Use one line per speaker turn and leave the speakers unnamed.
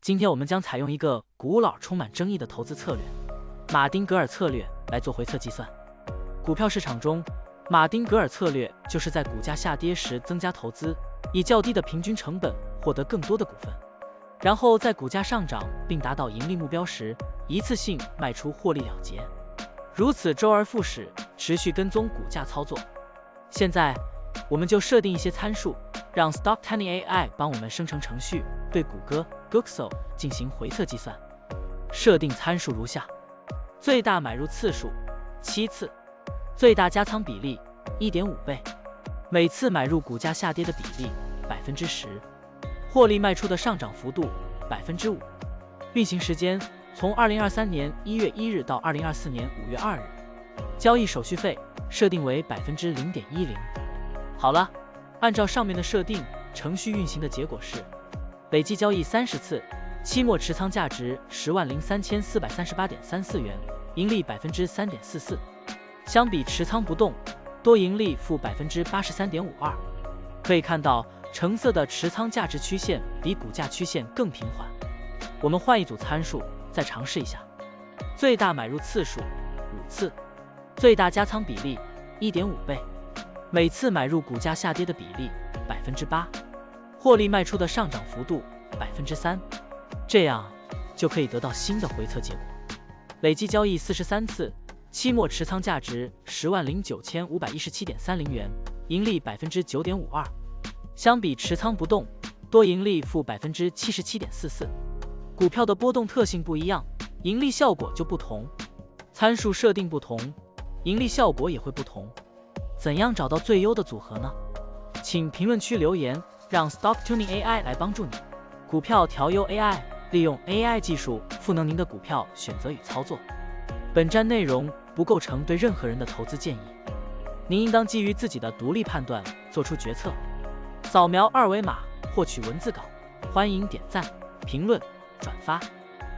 今天我们将采用一个古老、充满争议的投资策略——马丁格尔策略来做回测计算。股票市场中，马丁格尔策略就是在股价下跌时增加投资，以较低的平均成本获得更多的股份，然后在股价上涨并达到盈利目标时，一次性卖出获利了结。如此周而复始，持续跟踪股价操作。现在，我们就设定一些参数，让 Stocktiny AI 帮我们生成程序，对谷歌 Google 进行回测计算。设定参数如下：最大买入次数7次，最大加仓比例 1.5 倍，每次买入股价下跌的比例 10%， 获利卖出的上涨幅度 5%， 运行时间从2023年1月1日到2024年5月2日，交易手续费设定为 0.10%。好了，按照上面的设定，程序运行的结果是累计交易30次，期末持仓价值10.03438.34元，盈利 3.44%。相比持仓不动，多盈利负 83.52%。可以看到，橙色的持仓价值曲线比股价曲线更平缓。我们换一组参数，再尝试一下。最大买入次数5次，最大加仓比例 1.5 倍，每次买入股价下跌的比例 8%， 获利卖出的上涨幅度 3%， 这样就可以得到新的回测结果。累计交易43次，期末持仓价值10.9517.30元，盈利 9.52%。相比持仓不动，多盈利负 77.44%。股票的波动特性不一样，盈利效果就不同。参数设定不同，盈利效果也会不同。怎样找到最优的组合呢？请评论区留言，让 Stocktiny AI 来帮助你。股票调优 AI， 利用 AI 技术赋能您的股票选择与操作。本站内容不构成对任何人的投资建议，您应当基于自己的独立判断做出决策。扫描二维码获取文字稿，欢迎点赞、评论、转发。